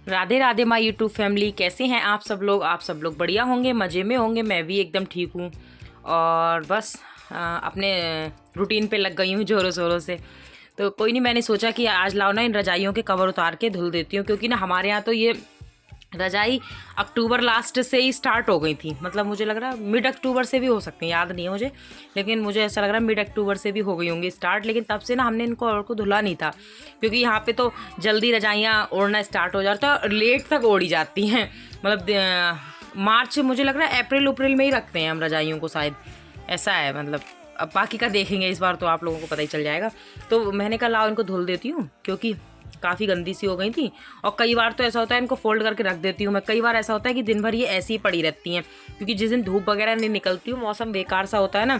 Radhe Radhe my YouTube family, कैसे हैं आप सब लोग। आप सब लोग बढ़िया होंगे, मज़े में होंगे। मैं भी एकदम ठीक हूँ और बस अपने रूटीन पे लग गई हूँ ज़ोरों शोरों से। तो कोई नहीं, मैंने सोचा कि आज लाओ ना इन रजाइयों के कवर उतार के धुल देती हूँ, क्योंकि ना हमारे यहाँ तो ये रजाई अक्टूबर लास्ट से ही स्टार्ट हो गई थी। मतलब मुझे लग रहा है मिड अक्टूबर से भी हो सकती हैं, याद नहीं है मुझे, लेकिन मुझे ऐसा लग रहा है मिड अक्टूबर से भी हो गई होंगी स्टार्ट। लेकिन तब से ना हमने इनको और को धुला नहीं था, क्योंकि यहाँ पे तो जल्दी रजाइयाँ ओढ़ना स्टार्ट हो जाता है और लेट तक ओढ़ी जाती हैं। मतलब मार्च, मुझे लग रहा है अप्रैल अप्रैल में ही रखते हैं हम रजाइयों को, शायद ऐसा है। मतलब अब बाकी का देखेंगे इस बार, तो आप लोगों को पता ही चल जाएगा। तो मैंने कहा लाओ इनको धुल देती हूँ, क्योंकि काफ़ी गंदी सी हो गई थी। और कई बार तो ऐसा होता है इनको फोल्ड करके रख देती हूँ मैं। कई बार ऐसा होता है कि दिन भर ये ऐसी ही पड़ी रहती हैं, क्योंकि जिस दिन धूप वगैरह नहीं निकलती हूँ, मौसम बेकार सा होता है ना,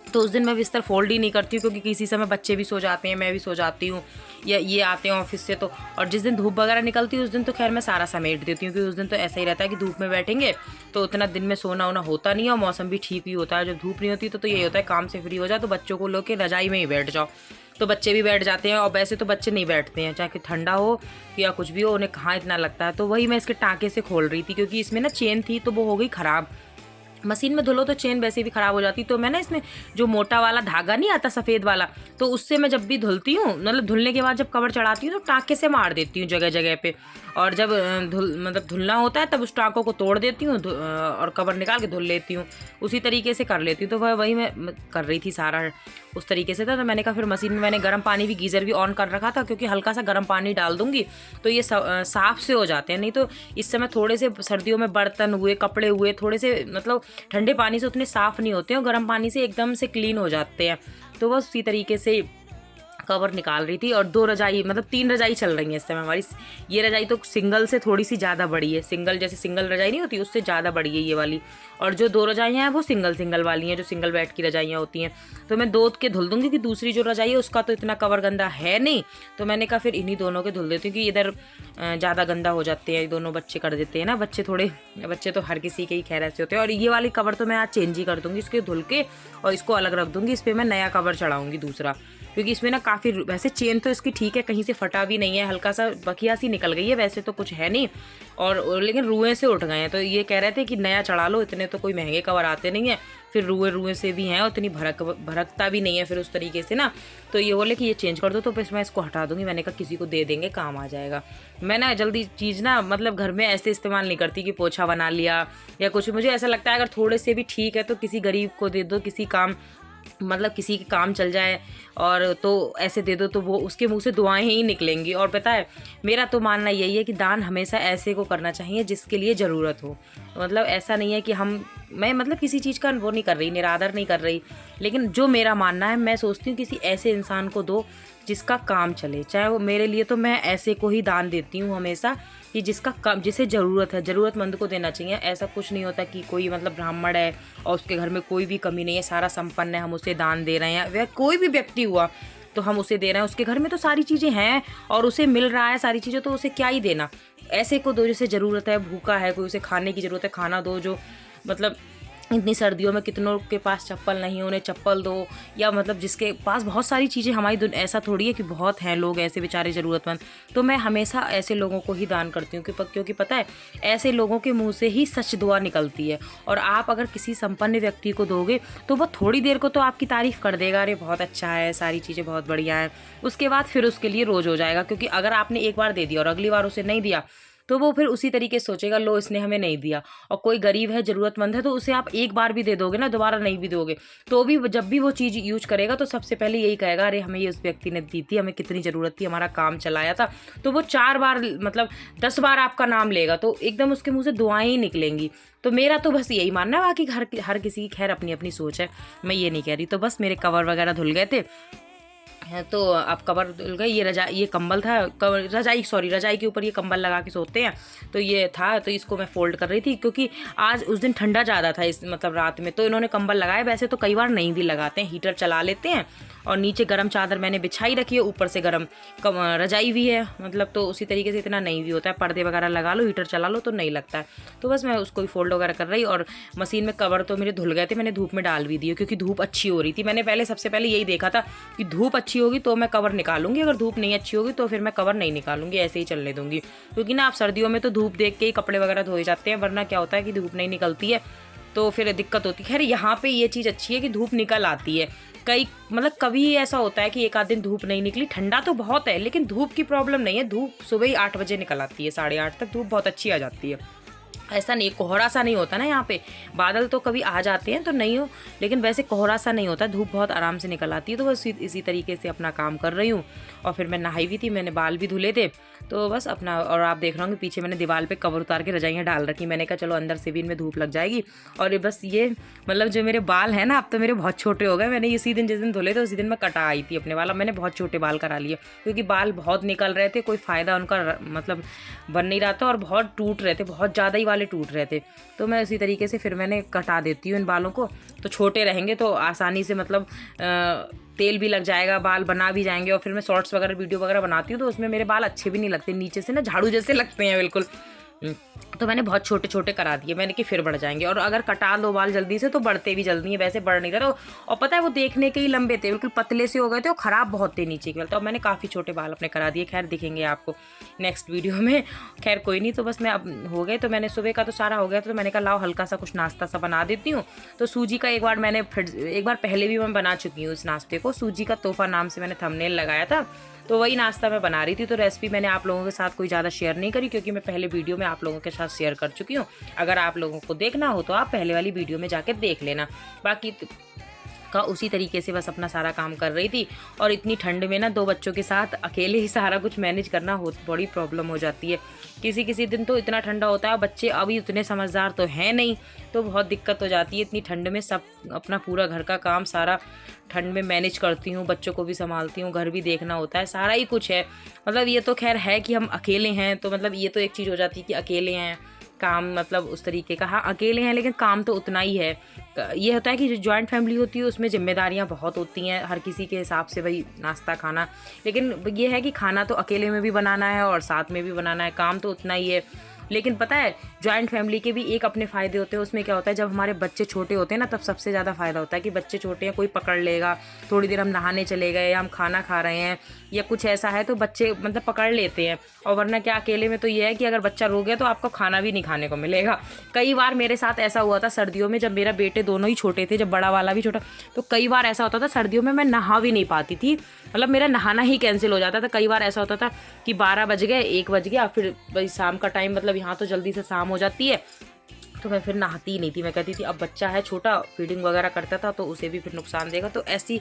तो उस दिन मैं बिस्तर फोल्ड ही नहीं करती हूँ, क्योंकि किसी समय बच्चे भी सो जाते हैं, मैं भी सो जाती हूँ, या ये आते हैं ऑफिस से। तो और जिस दिन धूप वगैरह निकलती है उस दिन तो खैर मैं सारा समेट देती हूँ, क्योंकि उस दिन तो ऐसा ही रहता है कि धूप में बैठेंगे तो उतना दिन में सोना वोना होता नहीं है और मौसम भी ठीक ही होता है। जब धूप नहीं होती तो यही होता है काम से फ्री हो जाओ तो बच्चों को लोग के रजाई में ही बैठ जाओ, तो बच्चे भी बैठ जाते हैं। और वैसे तो बच्चे नहीं बैठते हैं, चाहे ठंडा हो या कुछ भी हो, उन्हें कहाँ इतना लगता है। तो वही मैं इसके टाँके से खोल रही थी, क्योंकि इसमें ना चेन थी तो वो हो गई ख़राब। मशीन में धुलो तो चेन वैसे भी ख़राब हो जाती, तो मैं ना इसमें जो मोटा वाला धागा नहीं आता सफ़ेद वाला, तो उससे मैं जब भी धुलती हूँ, मतलब धुलने के बाद जब कवर चढ़ाती हूँ तो टाँके से मार देती हूँ जगह जगह पे। और जब धुलना होता है तब उस टाँकों को तोड़ देती हूँ और कवर निकाल के धुल लेती हूँ। उसी तरीके से कर लेती हूँ। तो वही मैं कर रही थी सारा उस तरीके से था। तो मैंने कहा फिर मशीन में मैंने गर्म पानी भी, गीज़र भी ऑन कर रखा था, क्योंकि हल्का सा गर्म पानी डाल दूँगी तो ये साफ़ से हो जाते हैं। नहीं तो इस समय थोड़े से सर्दियों में बर्तन हुए, कपड़े हुए, थोड़े से मतलब ठंडे पानी से उतने साफ़ नहीं होते हैं और गर्म पानी से एकदम से क्लीन हो जाते हैं। तो बस उसी तरीके से कवर निकाल रही थी। और 2 रजाई, मतलब 3 रजाई चल रही हैं इस समय हमारी। ये रजाई तो सिंगल से थोड़ी सी ज़्यादा बड़ी है, सिंगल जैसे सिंगल रजाई नहीं होती उससे ज़्यादा बड़ी है ये वाली। और जो 2 रजाइयाँ हैं वो सिंगल वाली हैं, जो सिंगल बेड की रजाइयाँ होती हैं। तो मैं 2 के धुल दूँगी, कि दूसरी जो रजाई है उसका तो इतना कवर गंदा है नहीं, तो मैंने कहा फिर इन्हीं दोनों के धुल देती हूँ, कि इधर ज़्यादा गंदा हो जाते हैं। दोनों बच्चे कर देते हैं ना, बच्चे तो हर किसी के ही खैर ऐसे होते हैं। और ये वाली कवर तो मैं आज चेंज ही कर दूँगी, इसके धुल के और इसको अलग रख दूँगी। इस पर मैं नया कवर चढ़ाऊँगी दूसरा, क्योंकि इसमें ना काफ़ी, वैसे चेन तो इसकी ठीक है, कहीं से फटा भी नहीं है, हल्का सा बखिया सी निकल गई है, वैसे तो कुछ है नहीं। और लेकिन रुएं से उठ गए हैं, तो ये कह रहे थे कि नया चढ़ा लो, इतने तो कोई महंगे कवर आते नहीं हैं। फिर रुएं से भी हैं और इतनी भरकता भी नहीं है फिर उस तरीके से ना। तो ये बोले कि ये चेंज कर दो, तो फिर मैं इसको हटा दूंगी। मैंने कहा किसी को दे देंगे, काम आ जाएगा। मैं ना जल्दी चीज़ ना, मतलब घर में ऐसे इस्तेमाल नहीं करती कि पोछा बना लिया या कुछ। मुझे ऐसा लगता है अगर थोड़े से भी ठीक है तो किसी गरीब को दे दो, किसी काम, मतलब किसी के काम चल जाए, और तो ऐसे दे दो तो वो उसके मुंह से दुआएं ही निकलेंगी। और पता है मेरा तो मानना यही है कि दान हमेशा ऐसे को करना चाहिए जिसके लिए ज़रूरत हो। मतलब ऐसा नहीं है कि मैं मतलब किसी चीज़ का वो नहीं कर रही, निरादर नहीं कर रही, लेकिन जो मेरा मानना है, मैं सोचती हूँ किसी ऐसे इंसान को दो जिसका काम चले, चाहे वो मेरे लिए। तो मैं ऐसे को ही दान देती हूँ हमेशा, कि जिसका काम, जिसे ज़रूरत है, ज़रूरतमंद को देना चाहिए। ऐसा कुछ नहीं होता कि कोई मतलब ब्राह्मण है और उसके घर में कोई भी कमी नहीं है, सारा संपन्न है, हम उसे दान दे रहे हैं। वह कोई भी व्यक्ति हुआ तो हम उसे दे रहे हैं, उसके घर में तो सारी चीज़ें हैं और उसे मिल रहा है सारी चीज़ें, तो उसे क्या ही देना। ऐसे को दो जिसे ज़रूरत है, भूखा है कोई, उसे खाने की ज़रूरत है, खाना दो। जो मतलब इतनी सर्दियों में कितनों के पास चप्पल नहीं है, उन्हें चप्पल दो। या मतलब जिसके पास बहुत सारी चीज़ें, हमारी ऐसा थोड़ी है कि बहुत हैं लोग ऐसे बेचारे ज़रूरतमंद, तो मैं हमेशा ऐसे लोगों को ही दान करती हूँ। क्योंकि पता है ऐसे लोगों के मुंह से ही सच दुआ निकलती है। और आप अगर किसी संपन्न व्यक्ति को दोगे तो वो थोड़ी देर को तो आपकी तारीफ़ कर देगा, अरे बहुत अच्छा है, सारी चीज़ें बहुत बढ़िया हैं। उसके बाद फिर उसके लिए रोज़ हो जाएगा, क्योंकि अगर आपने एक बार दे दिया और अगली बार उसे नहीं दिया तो वो फिर उसी तरीके से सोचेगा, लो इसने हमें नहीं दिया। और कोई गरीब है, ज़रूरतमंद है, तो उसे आप एक बार भी दे दोगे ना, दोबारा नहीं भी दोगे, तो भी जब भी वो चीज़ यूज करेगा तो सबसे पहले यही कहेगा, अरे हमें ये उस व्यक्ति ने दी थी, हमें कितनी ज़रूरत थी, हमारा काम चलाया था। तो वो 4 बार, मतलब 10 बार आपका नाम लेगा, तो एकदम उसके मुँह से दुआएं ही निकलेंगी। तो मेरा तो बस यही मानना है। बाकी हर किसी की खैर अपनी अपनी सोच है, मैं ये नहीं कह रही। तो बस मेरे कवर वगैरह धुल गए थे, तो अब कवर धुल गई। ये कंबल था, रजाई के ऊपर ये कंबल लगा के सोते हैं, तो ये था, तो इसको मैं फोल्ड कर रही थी, क्योंकि आज उस दिन ठंडा ज़्यादा था, इस मतलब रात में, तो इन्होंने कंबल लगाए। वैसे तो कई बार नहीं भी लगाते हैं, हीटर चला लेते हैं। और नीचे गर्म चादर मैंने बिछाई रखी है, ऊपर से गर्म रजाई भी है, मतलब तो उसी तरीके से इतना नहीं भी होता है। पर्दे वगैरह लगा लो, हीटर चला लो तो नहीं लगता है। तो बस मैं उसको ही फोल्ड वगैरह कर रही। और मशीन में कवर तो मेरे धुल गए थे, मैंने धूप में डाल भी दिए, क्योंकि धूप अच्छी हो रही थी। मैंने सबसे पहले यही देखा था कि धूप अच्छी अच्छी होगी तो मैं कवर निकालूंगी, अगर धूप नहीं अच्छी होगी तो फिर मैं कवर नहीं निकालूंगी, ऐसे ही चलने दूंगी। क्योंकि ना आप सर्दियों में तो धूप देख के ही कपड़े वगैरह धोए जाते हैं, वरना क्या होता है कि धूप नहीं निकलती है तो फिर दिक्कत होती है। खैर यहाँ पे ये चीज़ अच्छी है कि धूप निकल आती है। कई मतलब कभी ऐसा होता है कि एक आध दिन धूप नहीं निकली, ठंडा तो बहुत है लेकिन धूप की प्रॉब्लम नहीं है। धूप सुबह ही 8 बजे निकल आती है, 8:30 तक धूप बहुत अच्छी आ जाती है। ऐसा नहीं, कोहरा सा नहीं होता ना यहाँ पे। बादल तो कभी आ जाते हैं तो नहीं हो, लेकिन वैसे कोहरा सा नहीं होता, धूप बहुत आराम से निकल आती है। तो बस इसी तरीके से अपना काम कर रही हूँ। और फिर मैं नहाई भी थी, मैंने बाल भी धुले थे, तो बस अपना। और आप देख रहे होंगे पीछे मैंने दीवार पे कवर उतार के रजाइयाँ डाल रखी। मैंने कहा चलो अंदर से भी इनमें धूप लग जाएगी। और बस ये मतलब जो मेरे बाल हैं ना, अब तो मेरे बहुत छोटे हो गए। मैंने इसी दिन जिस दिन धुले थे उसी दिन मैं कटा आई थी अपने बाल। अब मैंने बहुत छोटे बाल करा लिए क्योंकि बाल बहुत निकल रहे थे, कोई फ़ायदा उनका मतलब बन नहीं रहा था और बहुत टूट रहे थे, बहुत ज़्यादा ही वाले टूट रहे थे। तो मैं उसी तरीके से फिर मैंने कटा देती हूँ इन बालों को, तो छोटे रहेंगे तो आसानी से मतलब तेल भी लग जाएगा, बाल बना भी जाएंगे। और फिर मैं शॉर्ट्स वगैरह वीडियो वगैरह बनाती हूँ तो उसमें मेरे बाल अच्छे भी नहीं लगते, नीचे से ना झाड़ू जैसे लगते हैं बिल्कुल। तो मैंने बहुत छोटे छोटे करा दिए, मैंने कि फिर बढ़ जाएंगे। और अगर कटा लो बाल जल्दी से तो बढ़ते भी जल्दी हैं, वैसे बढ़ नहीं रहे। और पता है वो देखने के ही लंबे थे, बिल्कुल पतले से हो गए थे और ख़राब बहुत थे नीचे के बाल। तो अब मैंने काफ़ी छोटे बाल अपने करा दिए। खैर दिखेंगे आपको नेक्स्ट वीडियो में। खैर कोई नहीं, तो बस मैं अब हो गए, तो मैंने सुबह का तो सारा हो गया, तो मैंने कहा लाओ हल्का सा कुछ नाश्ता सा बना देती हूँ। तो सूजी का एक बार पहले भी मैं बना चुकी हूँ इस नाश्ते को। सूजी का तोहफा नाम से मैंने थंबनेल लगाया था, तो वही नाश्ता मैं बना रही थी। तो रेसिपी मैंने आप लोगों के साथ कोई ज़्यादा शेयर नहीं करी क्योंकि मैं पहले वीडियो में आप लोगों के साथ शेयर कर चुकी हूँ। अगर आप लोगों को देखना हो तो आप पहले वाली वीडियो में जाके देख लेना। बाकी का उसी तरीके से बस अपना सारा काम कर रही थी। और इतनी ठंड में ना 2 बच्चों के साथ अकेले ही सारा कुछ मैनेज करना हो बड़ी प्रॉब्लम हो जाती है। किसी किसी दिन तो इतना ठंडा होता है, बच्चे अभी उतने समझदार तो हैं नहीं, तो बहुत दिक्कत हो जाती है। इतनी ठंड में सब अपना पूरा घर का काम सारा ठंड में मैनेज करती हूँ, बच्चों को भी संभालती हूँ, घर भी देखना होता है, सारा ही कुछ है। मतलब ये तो खैर है कि हम अकेले हैं, तो मतलब ये तो एक चीज़ हो जाती है कि अकेले हैं, काम मतलब उस तरीके का। हाँ अकेले हैं लेकिन काम तो उतना ही है। ये होता है कि जो जॉइंट फैमिली होती है उसमें जिम्मेदारियां बहुत होती हैं, हर किसी के हिसाब से भाई नाश्ता खाना। लेकिन ये है कि खाना तो अकेले में भी बनाना है और साथ में भी बनाना है, काम तो उतना ही है। लेकिन पता है जॉइंट फैमिली के भी एक अपने फ़ायदे होते हैं। उसमें क्या होता है, जब हमारे बच्चे छोटे होते हैं ना, तब सबसे ज़्यादा फ़ायदा होता है कि बच्चे छोटे हैं, कोई पकड़ लेगा, थोड़ी देर हम नहाने चले गए या हम खाना खा रहे हैं या कुछ ऐसा है तो बच्चे मतलब पकड़ लेते हैं। और वरना क्या अकेले में तो ये है कि अगर बच्चा रो गया तो आपको खाना भी नहीं खाने को मिलेगा। कई बार मेरे साथ ऐसा हुआ था सर्दियों में, जब मेरा बेटे दोनों ही छोटे थे, जब बड़ा वाला भी छोटा, तो कई बार ऐसा होता था सर्दियों में मैं नहा भी नहीं पाती थी, मतलब मेरा नहाना ही कैंसिल हो जाता था। कई बार ऐसा होता था कि 12 बज गए, 1 बज गया, फिर भाई शाम का टाइम, मतलब यहाँ तो जल्दी से शाम हो जाती है, तो मैं फिर नहाती ही नहीं थी। मैं कहती थी अब बच्चा है छोटा, फीडिंग वगैरह करता था तो उसे भी फिर नुकसान देगा, तो ऐसी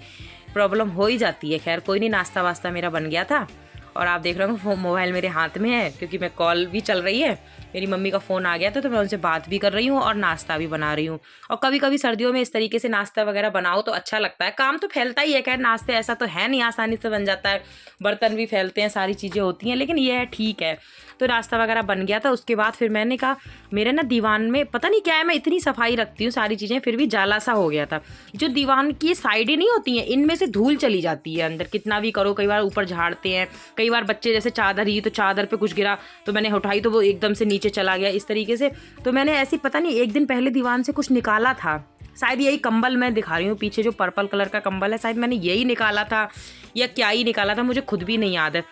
प्रॉब्लम हो ही जाती है। खैर कोई नहीं, नाश्ता वास्ता मेरा बन गया था। और आप देख रहे हो मोबाइल मेरे हाथ में है क्योंकि मैं कॉल भी चल रही है, मेरी मम्मी का फ़ोन आ गया था तो मैं उनसे बात भी कर रही हूँ और नाश्ता भी बना रही हूँ। और कभी कभी सर्दियों में इस तरीके से नाश्ता वगैरह बनाओ तो अच्छा लगता है। काम तो फैलता ही है, खैर नाश्ते ऐसा तो है नहीं आसानी से बन जाता है, बर्तन भी फैलते हैं, सारी चीज़ें होती हैं, लेकिन ये है ठीक है। तो नाश्ता वगैरह बन गया था। उसके बाद फिर मैंने कहा मेरे ना दीवान में पता नहीं क्या है, मैं इतनी सफाई रखती हूँ सारी चीज़ें, फिर भी जाला सा हो गया था। जो दीवान की साइडें नहीं होती हैं, इनमें से धूल चली जाती है अंदर, कितना भी करो। कई बार ऊपर झाड़ते हैं, कई बार बच्चे जैसे चादर ही, तो चादर पे कुछ गिरा तो मैंने उठाई तो वो एकदम से नीचे चला गया, इस तरीके से। तो मैंने ऐसी पता नहीं एक दिन पहले दीवान से कुछ निकाला था, शायद यही कंबल मैं दिखा रही हूँ पीछे जो पर्पल कलर का कंबल है, शायद मैंने यही निकाला था या क्या ही निकाला था, मुझे खुद भी नहीं याद है।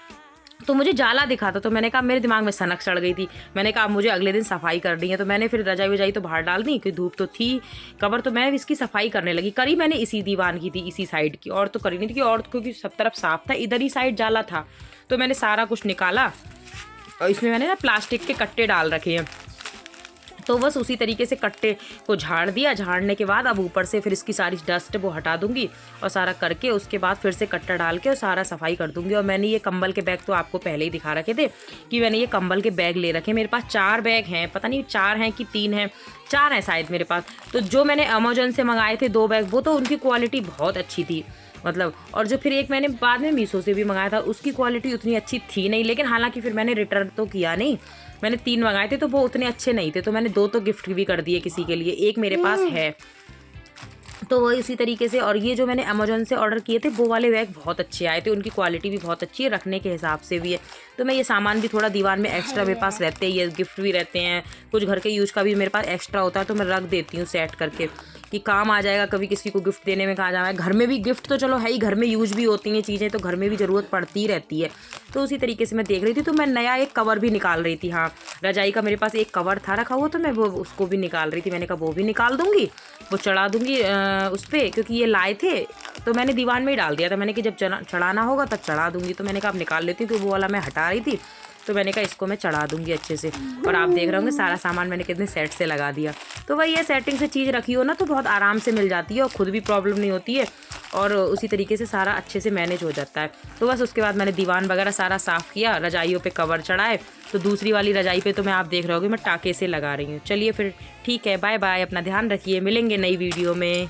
तो मुझे जाला दिखा था, तो मैंने कहा मेरे दिमाग में सनक चढ़ गई थी। मैंने कहा मुझे अगले दिन सफाई करनी है, तो मैंने फिर रजाई वजाई तो बाहर डाल दी क्योंकि धूप तो थी, कवर, तो मैं इसकी सफाई करने लगी। करी मैंने इसी दीवान की थी, इसी साइड की, और तो करी नहीं थी कि और क्योंकि सब तरफ साफ था, इधर ही साइड जाला था। तो मैंने सारा कुछ निकाला और इसमें मैंने ना प्लास्टिक के कट्टे डाल रखे हैं, तो बस उसी तरीके से कट्टे को झाड़ दिया। झाड़ने के बाद अब ऊपर से फिर इसकी सारी डस्ट वो हटा दूंगी और सारा करके उसके बाद फिर से कट्टा डाल के और सारा सफाई कर दूंगी। और मैंने ये कंबल के बैग तो आपको पहले ही दिखा रखे थे कि मैंने ये कंबल के बैग ले रखे। मेरे पास 4 बैग हैं, पता नहीं 4 हैं कि 3 हैं, 4 हैं शायद मेरे पास। तो जो मैंने अमेजोन से मंगाए थे 2 बैग, वो तो उनकी क्वालिटी बहुत अच्छी थी मतलब। और जो फिर एक मैंने बाद में मीशो से भी मंगाया था, उसकी क्वालिटी उतनी अच्छी थी नहीं, लेकिन हालांकि फिर मैंने रिटर्न तो किया नहीं। मैंने 3 मंगाए थे तो वो उतने अच्छे नहीं थे, तो मैंने 2 तो गिफ्ट भी कर दिए किसी के लिए, 1 मेरे पास है। तो वो इसी तरीके से। और ये जो मैंने अमेजोन से ऑर्डर किए थे वो वाले बैग बहुत अच्छे आए थे, उनकी क्वालिटी भी बहुत अच्छी है, रखने के हिसाब से भी है। तो मैं ये सामान भी थोड़ा दीवार में एक्स्ट्रा मेरे पास रहते हैं, ये गिफ्ट भी रहते हैं, कुछ घर के यूज़ का भी मेरे पास एक्स्ट्रा होता है, तो मैं रख देती हूँ सेट करके। कि काम आ जाएगा, कभी किसी को गिफ्ट देने में काम आ जाएगा। घर में भी गिफ्ट तो चलो है ही, घर में यूज भी होती हैं चीज़ें, तो घर में भी ज़रूरत पड़ती ही रहती है। तो उसी तरीके से मैं देख रही थी, तो मैं नया एक कवर भी निकाल रही थी। हाँ, रजाई का मेरे पास एक कवर था रखा हुआ, तो मैं वो उसको भी निकाल रही थी। मैंने कहा वो भी निकाल दूँगी, वो चढ़ा दूँगी उस पर, क्योंकि ये लाए थे तो मैंने दीवान में ही डाल दिया था। मैंने कि जब चढ़ाना होगा तब चढ़ा दूँगी। तो मैंने कहा अब निकाल लेती हूँ, तो वो वाला मैं हटा रही थी, तो मैंने कहा इसको मैं चढ़ा दूँगी अच्छे से। और आप देख रहे होंगे सारा सामान मैंने कितने सेट से लगा दिया। तो वही है, सेटिंग से चीज़ रखी हो ना तो बहुत आराम से मिल जाती है और ख़ुद भी प्रॉब्लम नहीं होती है, और उसी तरीके से सारा अच्छे से मैनेज हो जाता है। तो बस उसके बाद मैंने दीवान वगैरह सारा साफ़ किया, रजाइयों पे कवर चढ़ाए। तो दूसरी वाली रजाई पे तो मैं, आप देख रहे होगे, मैं टाँके से लगा रही हूँ। चलिए फिर ठीक है, बाय बाय, अपना ध्यान रखिए, मिलेंगे नई वीडियो में।